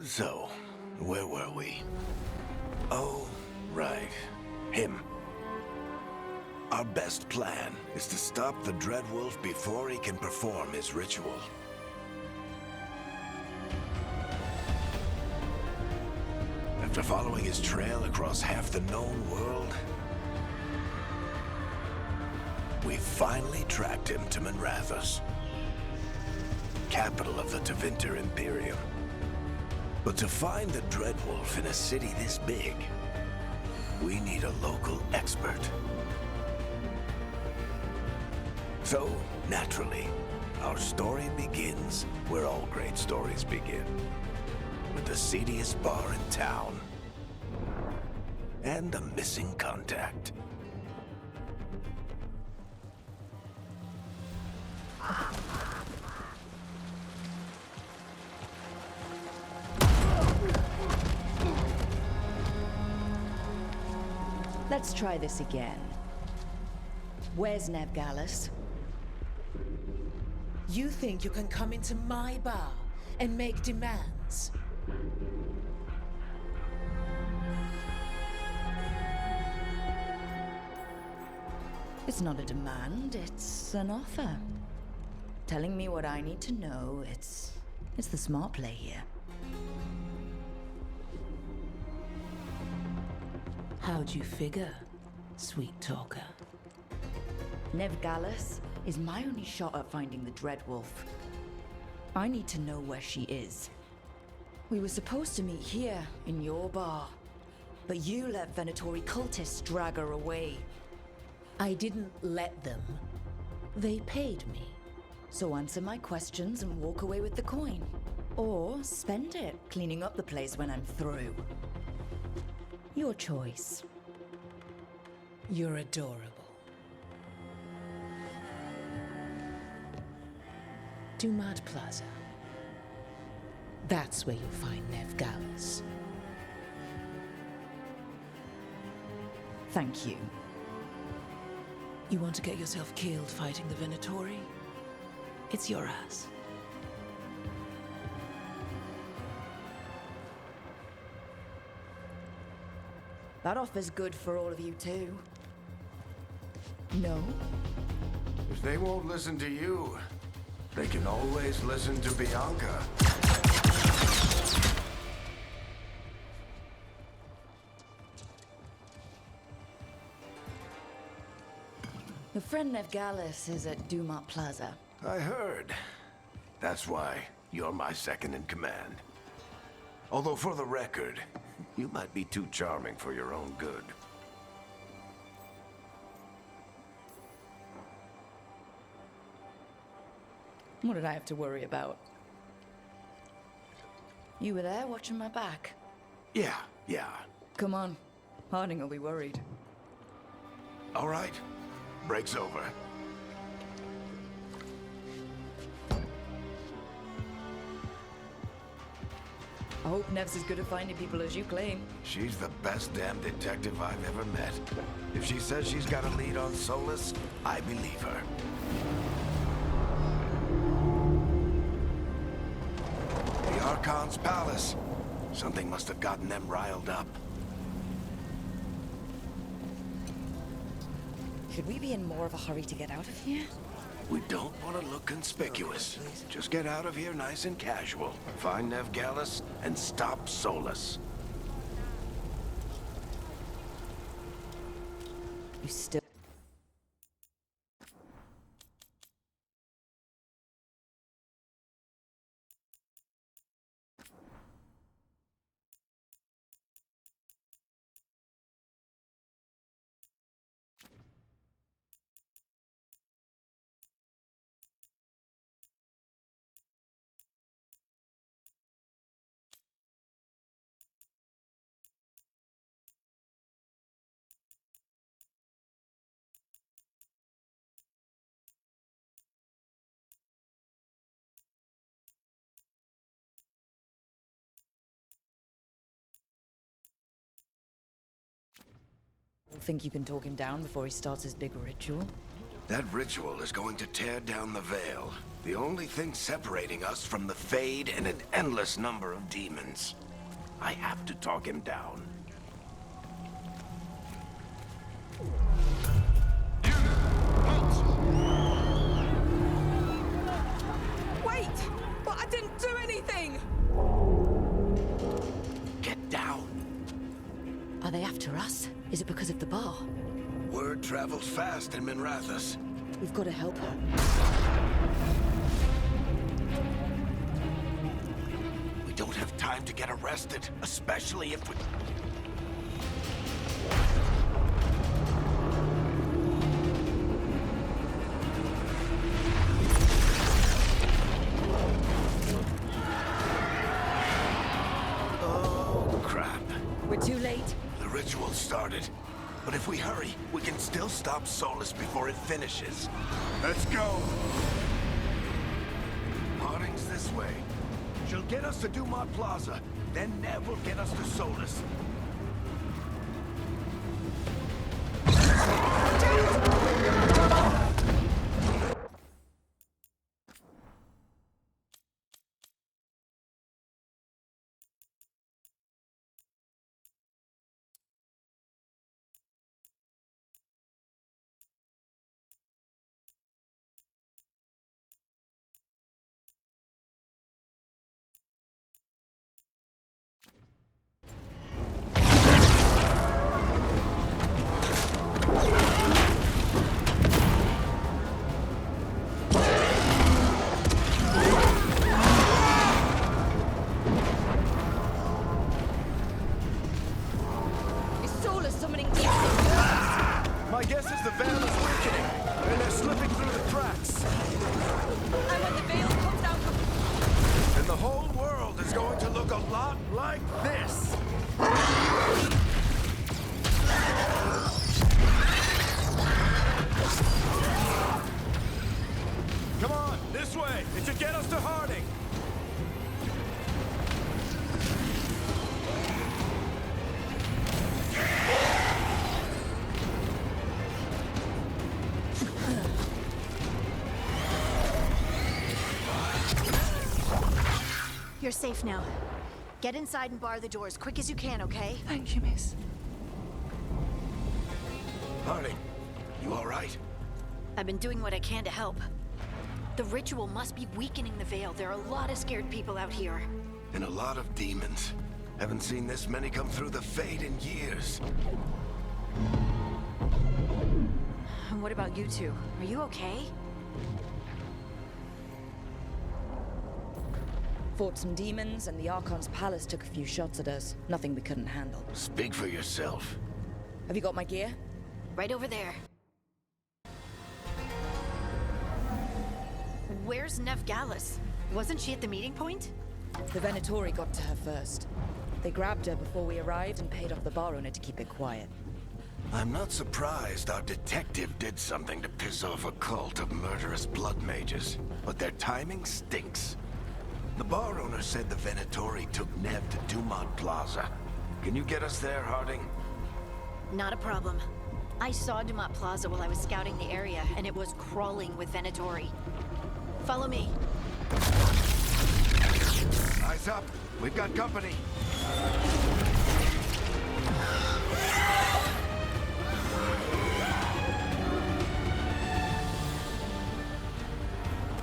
So, where were we? Oh, right. Him. Our best plan is to stop the Dreadwolf before he can perform his ritual. After following his trail across half the known world, we finally tracked him to Manrathus, capital of the Tevinter Imperium. But to find the Dreadwolf in a city this big, we need a local expert. So, naturally, our story begins where all great stories begin. With the seediest bar in town. And a missing contact. Let's try this again. Where's Nevgalis? You think you can come into my bar and make demands? It's not a demand, it's an offer. Telling me what I need to know, it's the smart play here. How'd you figure, sweet talker? Nevgalis is my only shot at finding the Dreadwolf. I need to know where she is. We were supposed to meet here, in your bar. But you let Venatori cultists drag her away. I didn't let them. They paid me. So answer my questions and walk away with the coin. Or spend it cleaning up the place when I'm through. Your choice. You're adorable. Dumad Plaza. That's where you'll find Nevgalis. Thank you. You want to get yourself killed fighting the Venatori? It's your ass. That offer's good for all of you too. No? If they won't listen to you, they can always listen to Bianca. Your friend Nevgalis is at Dumat Plaza. I heard. That's why you're my second in command. Although for the record, you might be too charming for your own good. What did I have to worry about? You were there watching my back. Yeah. Come on. Harding will be worried. All right. Break's over. I hope Nev's as good at finding people as you claim. She's the best damn detective I've ever met. If she says she's got a lead on Solus, I believe her. The Archon's palace. Something must have gotten them riled up. Should we be in more of a hurry to get out of here? We don't want to look conspicuous. Just get out of here nice and casual. Find Nevgalis and stop Solus. You still... Think you can talk him down before he starts his big ritual? That ritual is going to tear down the veil. The only thing separating us from the Fade and an endless number of demons. I have to talk him down. Wait! But I didn't do anything! Get down. Are they after us? Is it because of the bar? Word travels fast in Minrathous. We've got to help her. We don't have time to get arrested, especially if we... Oh, crap. We're too late. The ritual started. But if we hurry, we can still stop Solus before it finishes. Let's go! Harding's this way. She'll get us to Dumont Plaza, then Nev will get us to Solus. Is Solus summoning demons? My guess is the veil is weakening, and they're slipping through the cracks. And when the veil comes out from... And the whole world is going to look a lot like this. Come on, this way. It should get us to Harding. You're safe now. Get inside and bar the door as quick as you can, okay? Thank you, miss. Harding, you all right? I've been doing what I can to help. The ritual must be weakening the veil. There are a lot of scared people out here. And a lot of demons. Haven't seen this many come through the Fade in years. And what about you two? Are you okay? Fought some demons, and the Archon's palace took a few shots at us. Nothing we couldn't handle. Speak for yourself. Have you got my gear? Right over there. Where's Nev Gallus? Wasn't she at the meeting point? The Venatori got to her first. They grabbed her before we arrived and paid off the bar owner to keep it quiet. I'm not surprised our detective did something to piss off a cult of murderous blood mages, but their timing stinks. The bar owner said the Venatori took Nev to Dumont Plaza. Can you get us there, Harding? Not a problem. I saw Dumont Plaza while I was scouting the area, and it was crawling with Venatori. Follow me. Eyes up. We've got company.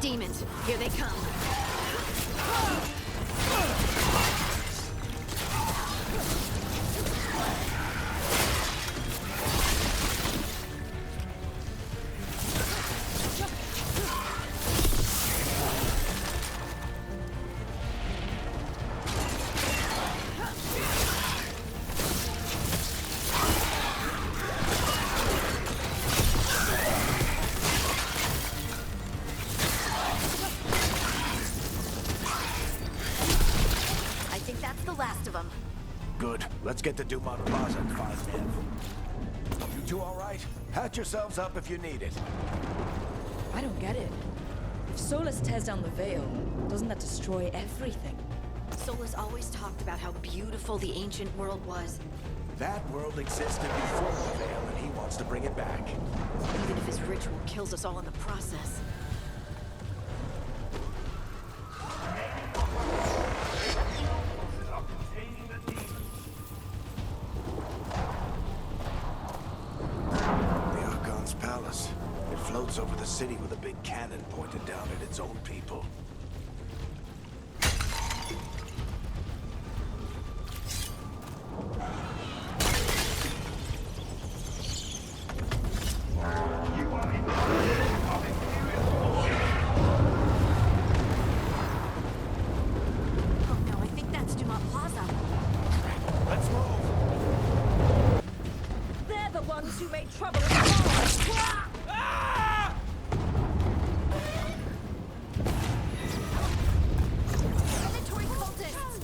Demons, here they come. Good. Let's get to Dumont Plaza and find Nev. You two all right? Patch yourselves up if you need it. I don't get it. If Solus tears down the veil, doesn't that destroy everything? Solus always talked about how beautiful the ancient world was. That world existed before the veil, and he wants to bring it back. Even if his ritual kills us all in the process. The Archon's palace. It floats over the city with a big cannon pointed down at its own people. Oh no, I think that's Dumont Plaza. Let's move! They're the ones who made trouble in the forest. Predatory cultists!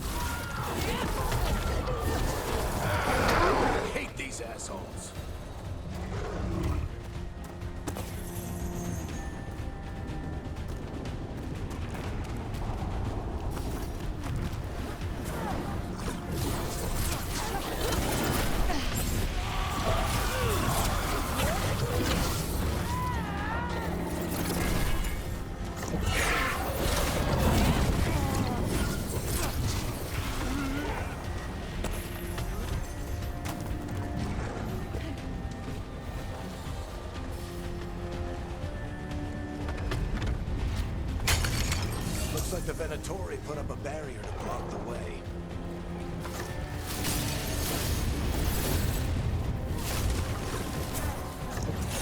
I hate these assholes. Looks like the Venatori put up a barrier to block the way.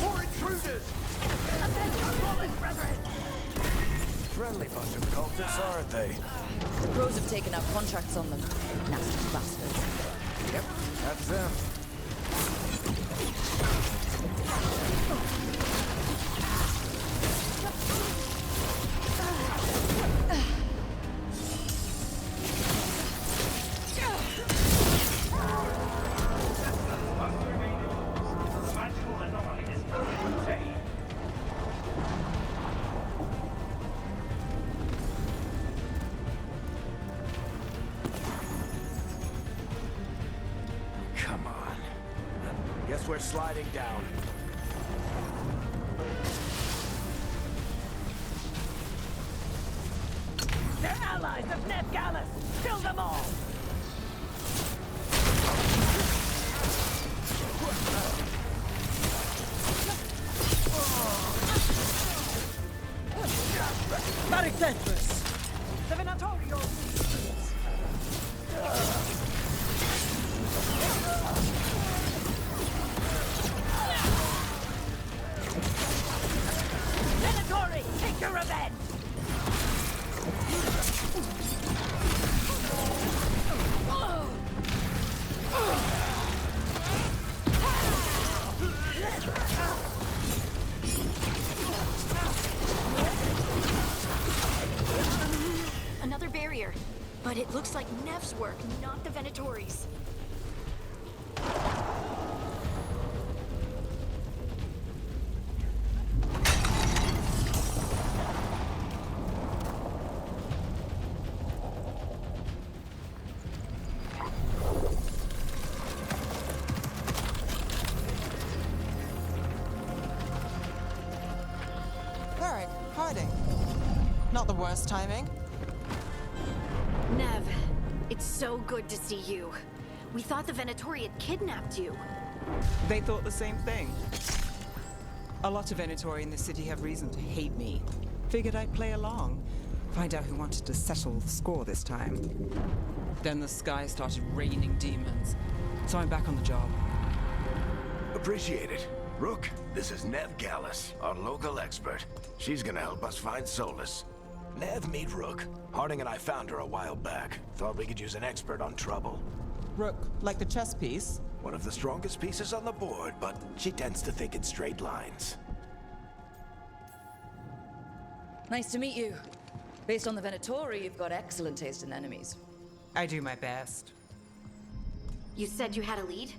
More intruders! Friendly bunch of cultists, aren't they? The Bros have taken out contracts on them. Nasty bastards. Yep, that's them. Come on. Guess we're sliding down. They're allies of Ned Gallus! Kill them all! Barricaders! The Venatorio! Venatori, take your revenge! Another barrier. But it looks like Nev's work, not the Venatori's. Alright, hiding. Not the worst timing. Nev, it's so good to see you. We thought the Venatori had kidnapped you. They thought the same thing. A lot of Venatori in the city have reason to hate me. Figured I'd play along. Find out who wanted to settle the score this time. Then the sky started raining demons. So I'm back on the job. Appreciate it. Rook, this is Nev Gallus, our local expert. She's gonna help us find Solus. Nev, meet Rook. Harding and I found her a while back. Thought we could use an expert on trouble. Rook, like the chess piece. One of the strongest pieces on the board, but she tends to think in straight lines. Nice to meet you. Based on the Venatori, you've got excellent taste in enemies. I do my best. You said you had a lead?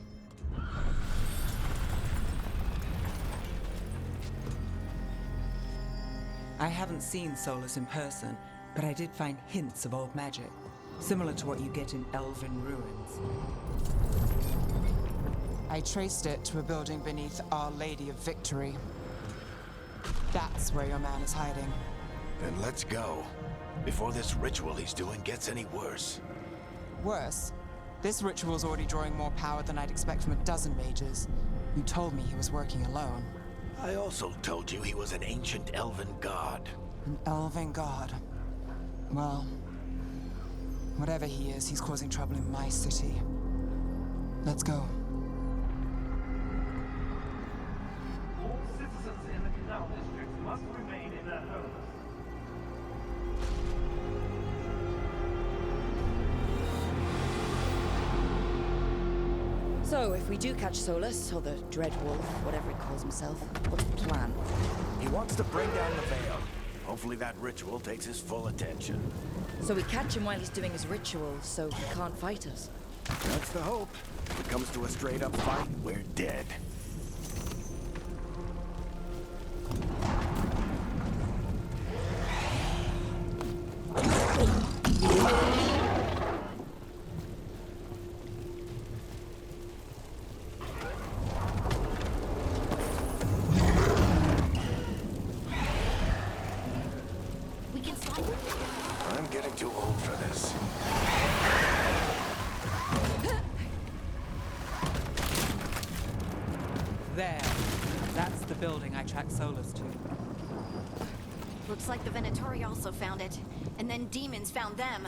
I haven't seen Solus in person, but I did find hints of old magic, similar to what you get in Elven ruins. I traced it to a building beneath Our Lady of Victory. That's where your man is hiding. Then let's go. Before this ritual he's doing gets any worse. Worse, this ritual's already drawing more power than I'd expect from a dozen mages. You told me he was working alone. I also told you he was an ancient elven god. An elven god. Well, whatever he is, he's causing trouble in my city. Let's go. All citizens in the canal district must remain in their homes. So, if we do catch Solus, or the Dreadwolf, whatever he calls himself, what's the plan? He wants to bring down the veil. Hopefully that ritual takes his full attention. So we catch him while he's doing his ritual, so he can't fight us. That's the hope. If it comes to a straight-up fight, we're dead. We can stop him. I'm getting too old for this. There. That's the building I tracked Solus to. Looks like the Venatori also found it. And then demons found them.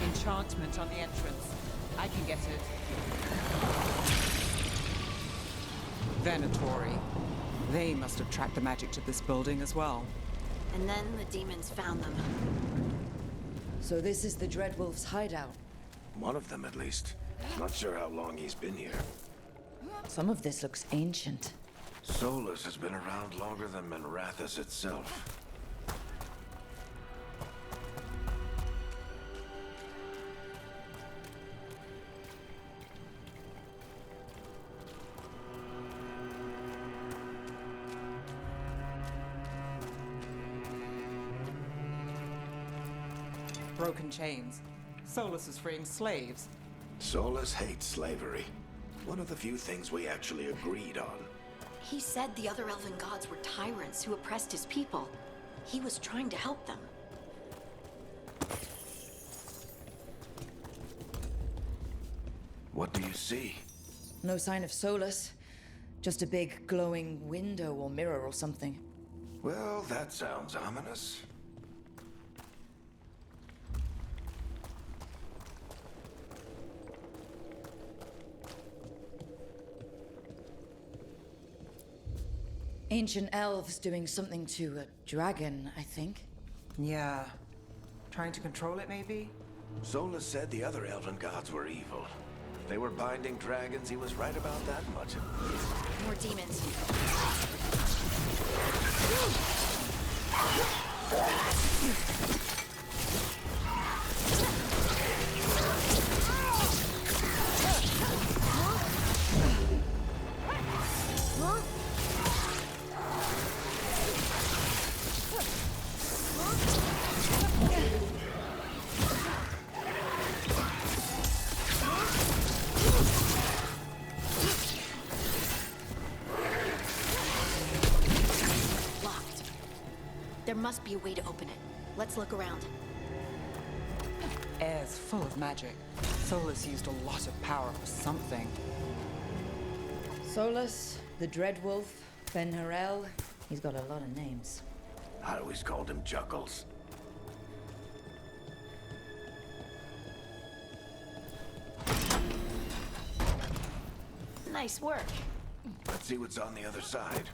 Enchantment on the entrance. I can get it. Venatori. They must have tracked the magic to this building as well. And then the demons found them. So this is the Dreadwolf's hideout. One of them, at least. Not sure how long he's been here. Some of this looks ancient. Solus has been around longer than Minrathous itself. Broken chains. Solus is freeing slaves. Solus hates slavery. One of the few things we actually agreed on. He said the other elven gods were tyrants who oppressed his people. He was trying to help them. What do you see? No sign of Solus. Just a big glowing window or mirror or something. Well, that sounds ominous. Ancient elves doing something to a dragon, I think. Yeah. Trying to control it, maybe? Solus said the other elven gods were evil. If they were binding dragons, he was right about that much. More demons. There must be a way to open it. Let's look around. Air's full of magic. Solus used a lot of power for something. Solus, the Dreadwolf, Ben Harel. He's got a lot of names. I always called him Juggles. Nice work. Let's see what's on the other side.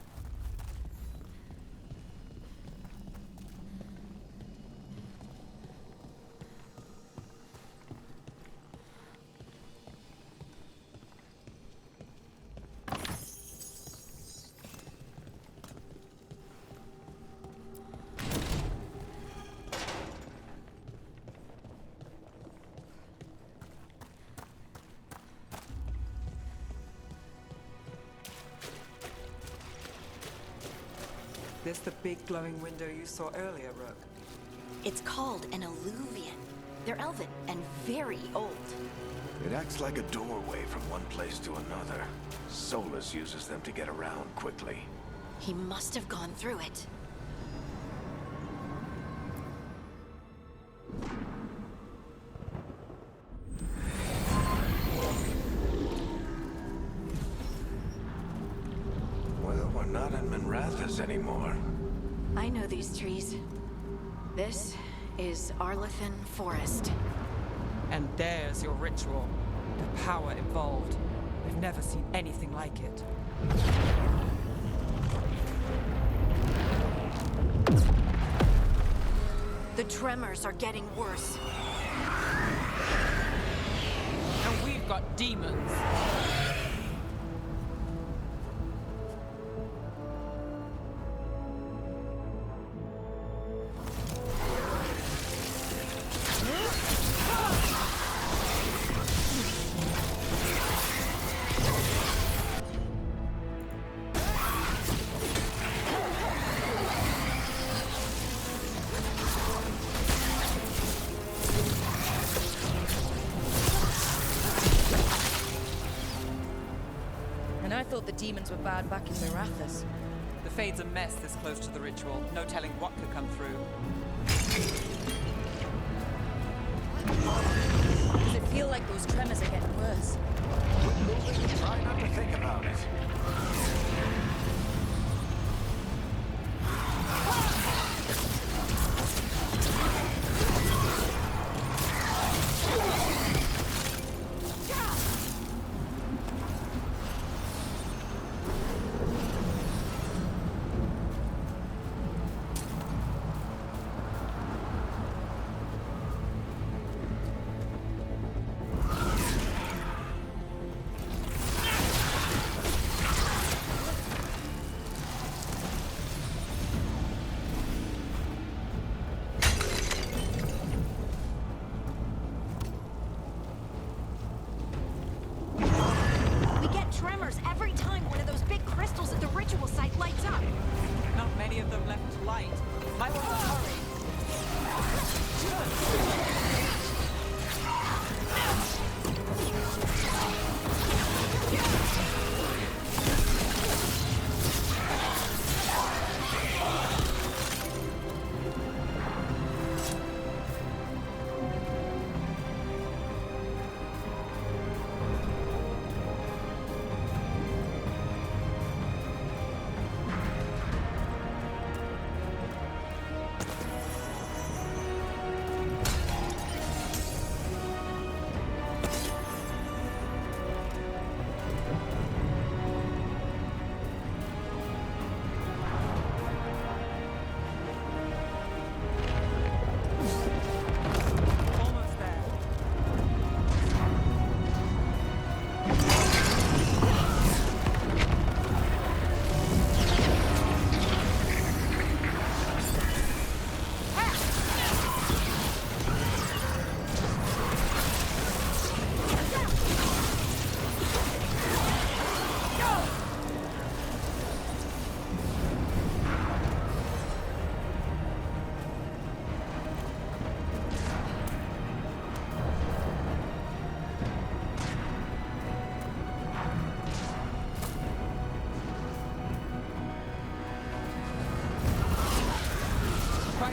This the big glowing window you saw earlier, Rook? It's called an alluvian. They're elven and very old. It acts like a doorway from one place to another. Solus uses them to get around quickly. He must have gone through it. Well, we're not in Minrathous anymore. I know these trees. This is Arlethan Forest. And there's your ritual. The power involved. I've never seen anything like it. The tremors are getting worse. And we've got demons. And I thought the demons were bad back in Mirathas. The Fade's a mess this close to the ritual. No telling what could come through. Does it feel like those tremors are getting worse? Quit moving and try not to think about it. We get tremors every time one of those big crystals at the ritual site lights up. Not many of them left to light. Might want to hurry.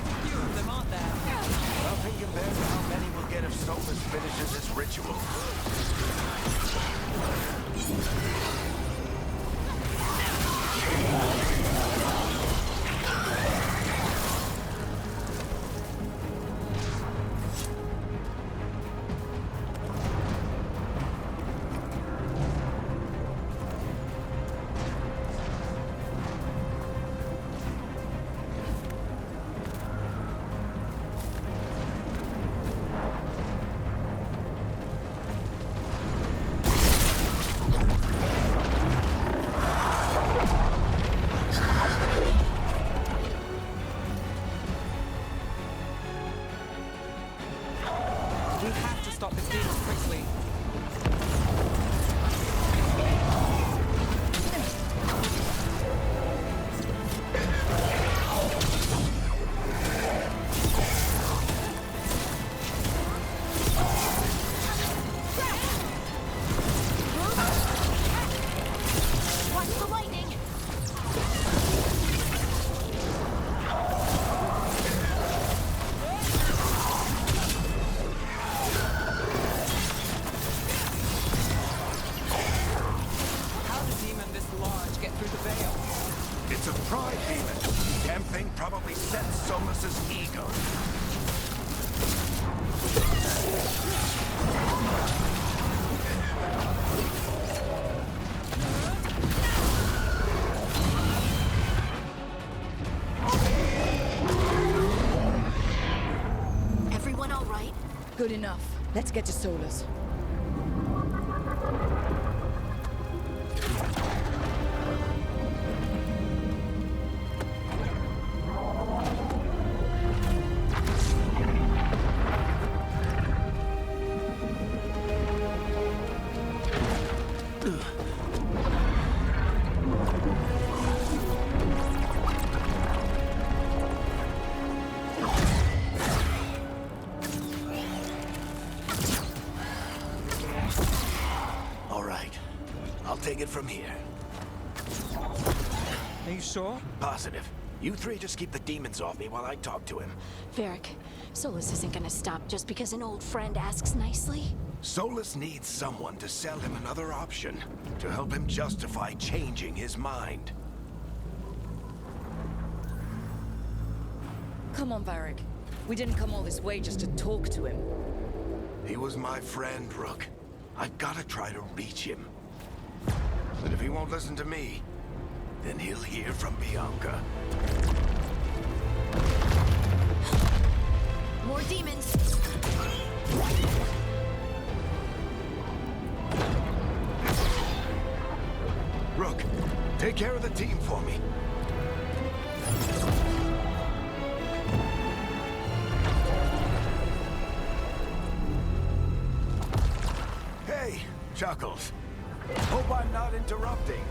quite a few of them, aren't there? Nothing compared to how many we'll get if Solus finishes his ritual. We have to stop this demon quickly. Watch the lightning! How did a demon this large get through the veil? It's a pride demon. Damn thing probably sets Solus's ego. Everyone all right? Good enough. Let's get to Solus. All right. I'll take it from here. Are you sure? Positive. You three just keep the demons off me while I talk to him. Varric, Solus isn't gonna stop just because an old friend asks nicely. Solus needs someone to sell him another option, to help him justify changing his mind. Come on, Varric. We didn't come all this way just to talk to him. He was my friend, Rook. I've gotta try to reach him. But if he won't listen to me, then he'll hear from Bianca. More demons! Rook, take care of the team for me. Hey, Chuckles. Hope I'm not interrupting.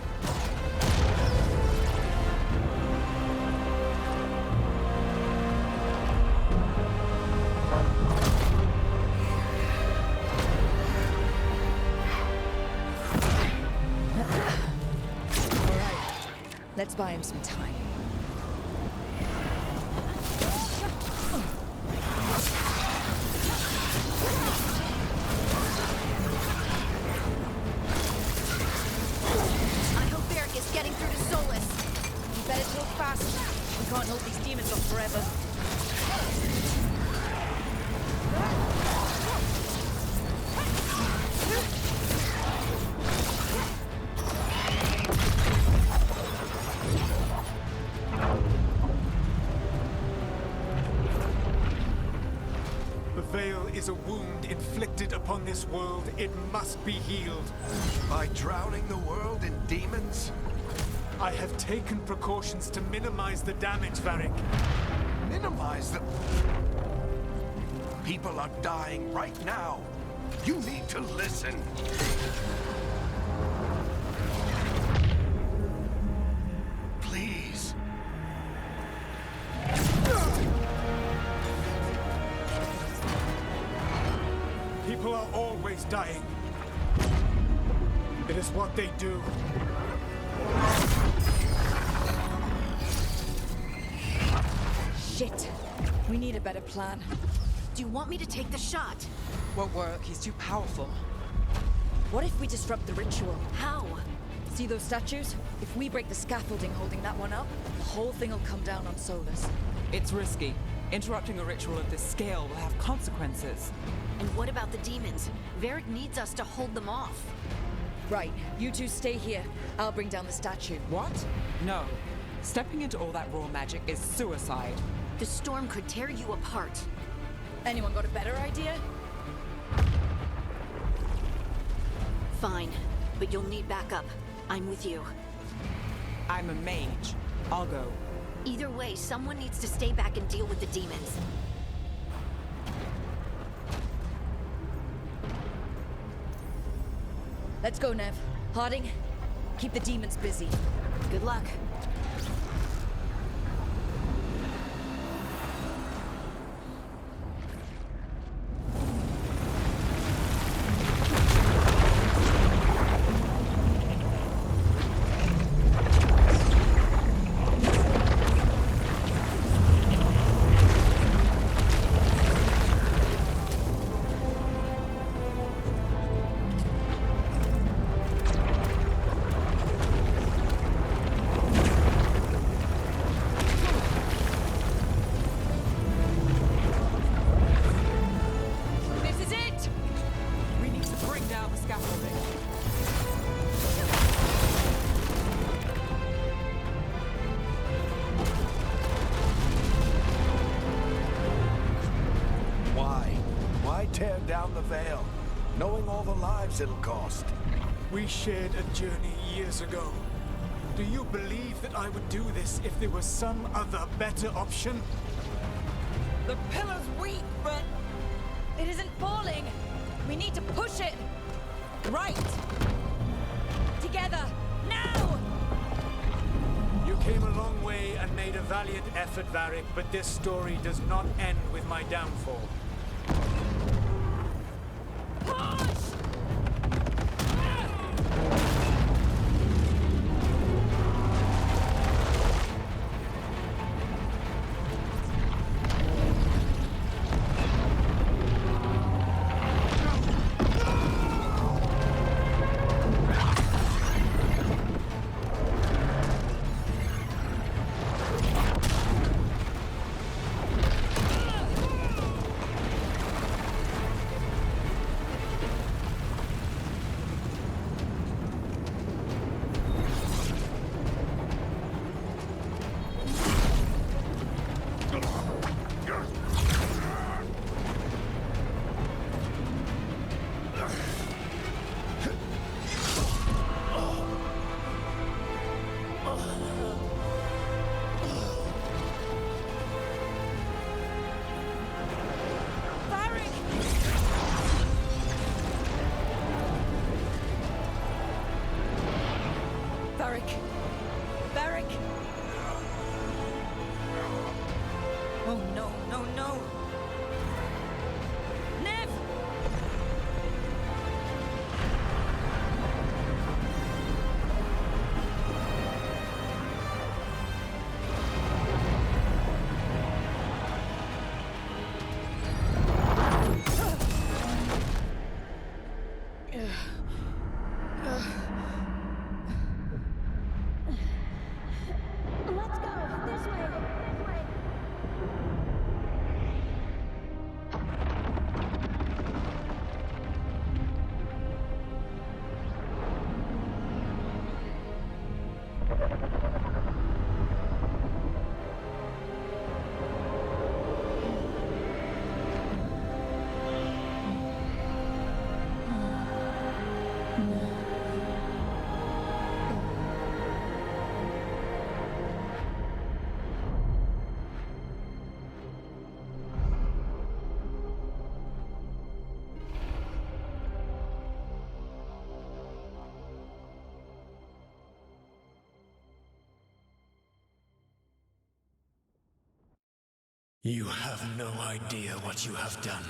All right. Let's buy him some time. I hope Varric is getting through to Solus. You better talk fast. We can't hold these demons off forever. The veil is a wound inflicted upon this world. It must be healed. By drowning the world in demons? I have taken precautions to minimize the damage, Varric. Minimize the... People are dying right now. You need to listen. Please. People are always dying. It is what they do. Shit. We need a better plan. Do you want me to take the shot? Won't work. He's too powerful. What if we disrupt the ritual? How? See those statues? If we break the scaffolding holding that one up, the whole thing will come down on Solus. It's risky. Interrupting a ritual of this scale will have consequences. And what about the demons? Varric needs us to hold them off. Right, you two stay here. I'll bring down the statue. What? No. Stepping into all that raw magic is suicide. The storm could tear you apart. Anyone got a better idea? Fine, but you'll need backup. I'm with you. I'm a mage. I'll go. Either way, someone needs to stay back and deal with the demons. Let's go, Nev. Harding, keep the demons busy. Good luck. Tear down the Veil, knowing all the lives it'll cost. We shared a journey years ago. Do you believe that I would do this if there was some other better option? The pillar's weak, but it isn't falling. We need to push it. Right. Together, now! You came a long way and made a valiant effort, Varric, but this story does not end with my downfall. Oh no, no, no! Nev! Let's go! This way! You have no idea what you have done.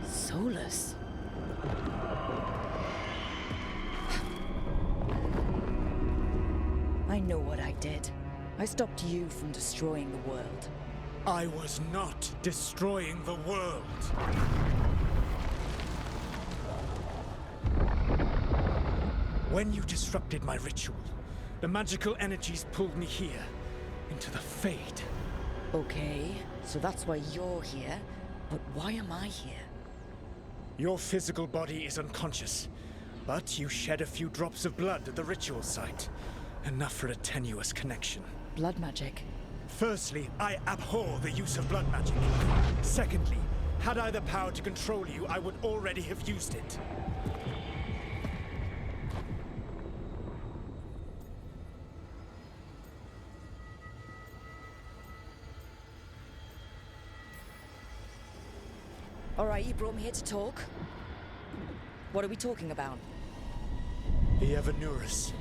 Solus. know what I did. I stopped you from destroying the world. I was not destroying the world. When you disrupted my ritual, the magical energies pulled me here, into the Fade. Okay, so that's why you're here. But why am I here? Your physical body is unconscious, but you shed a few drops of blood at the ritual site. Enough for a tenuous connection. Blood magic. Firstly, I abhor the use of blood magic. Secondly, had I the power to control you, I would already have used it. All right, you brought me here to talk. What are we talking about? The Evanurus,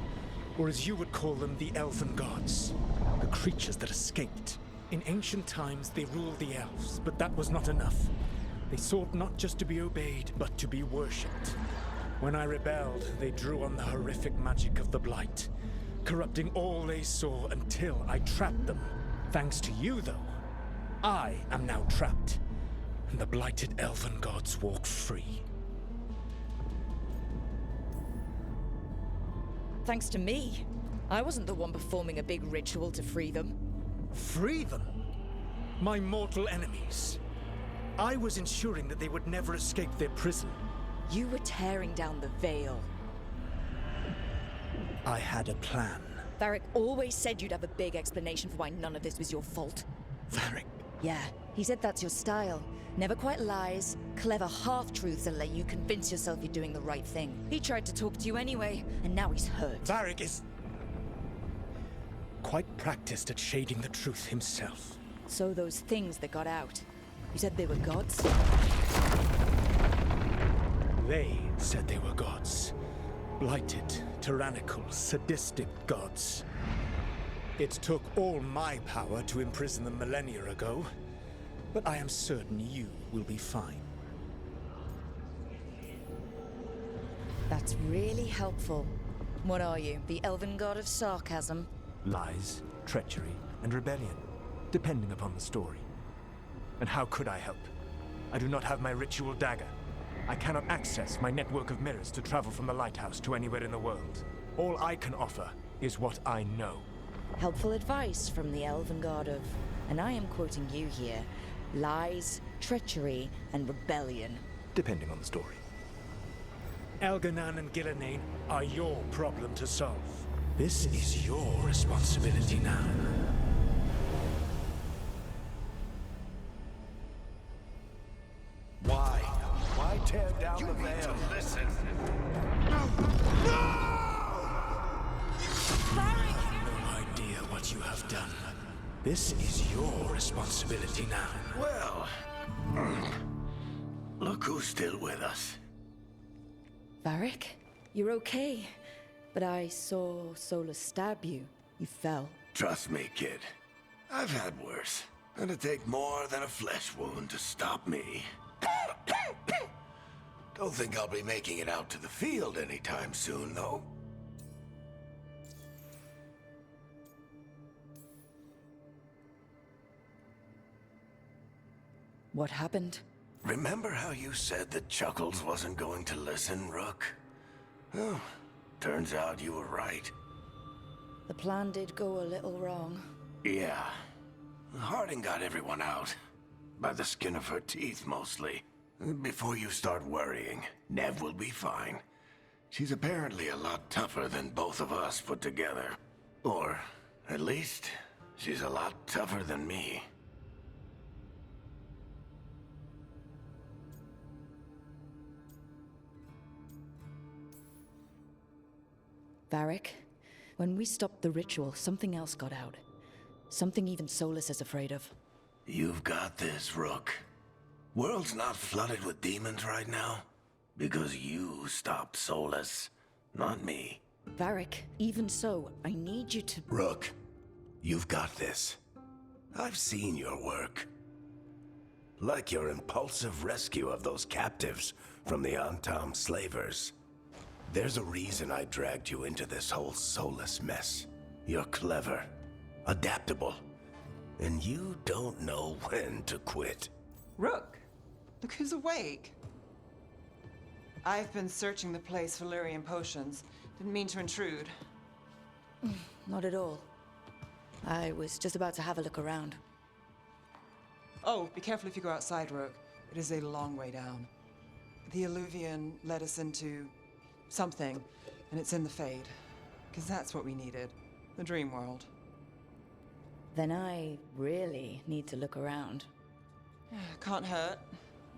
or as you would call them, the Elven Gods. The creatures that escaped. In ancient times, they ruled the elves, but that was not enough. They sought not just to be obeyed, but to be worshipped. When I rebelled, they drew on the horrific magic of the Blight, corrupting all they saw until I trapped them. Thanks to you, though, I am now trapped, and the blighted Elven Gods walk free. Thanks to me. I wasn't the one performing a big ritual to free them. Free them? My mortal enemies. I was ensuring that they would never escape their prison. You were tearing down the veil. I had a plan. Varric always said you'd have a big explanation for why none of this was your fault. Varric. Yeah, he said that's your style. Never quite lies, clever half-truths that let you convince yourself you're doing the right thing. He tried to talk to you anyway, and now he's hurt. Varric is quite practiced at shading the truth himself. So those things that got out, you said they were gods? They said they were gods. Blighted, tyrannical, sadistic gods. It took all my power to imprison them millennia ago, but I am certain you will be fine. That's really helpful. What are you, the elven god of sarcasm? Lies, treachery, and rebellion, depending upon the story. And how could I help? I do not have my ritual dagger. I cannot access my network of mirrors to travel from the lighthouse to anywhere in the world. All I can offer is what I know. Helpful advice from the elven god of, and I am quoting you here, lies, treachery, and rebellion. Depending on the story. Elganan and Gillenane are your problem to solve. This is your responsibility now. Why? Why tear down the veil? Listen. No idea what you have done. This is your responsibility now. Well, look who's still with us. Varric, you're okay. But I saw Solus stab you. You fell. Trust me, kid. I've had worse. It'd take more than a flesh wound to stop me. Don't think I'll be making it out to the field anytime soon, though. What happened? Remember how you said that Chuckles wasn't going to listen, Rook? Oh, turns out you were right. The plan did go a little wrong. Yeah. Harding got everyone out. By the skin of her teeth, mostly. Before you start worrying, Nev will be fine. She's apparently a lot tougher than both of us put together. Or, at least, she's a lot tougher than me. Varric, when we stopped the ritual, something else got out. Something even Solus is afraid of. You've got this, Rook. World's not flooded with demons right now. Because you stopped Solus, not me. Varric, even so, I need you to... Rook, you've got this. I've seen your work. Like your impulsive rescue of those captives from the Antam slavers. There's a reason I dragged you into this whole Solus mess. You're clever, adaptable, and you don't know when to quit. Rook, look who's awake. I've been searching the place for Lyrian potions. Didn't mean to intrude. Not at all. I was just about to have a look around. Oh, be careful if you go outside, Rook. It is a long way down. The Alluvian led us into something, and it's in the Fade. Because that's what we needed. The dream world. Then I really need to look around. Can't hurt.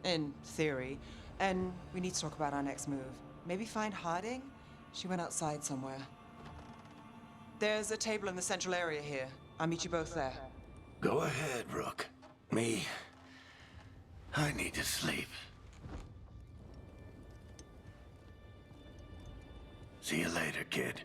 In theory. And we need to talk about our next move. Maybe find Harding? She went outside somewhere. There's a table in the central area here. I'll meet you both there. Go ahead, Rook. I need to sleep. See you later, kid.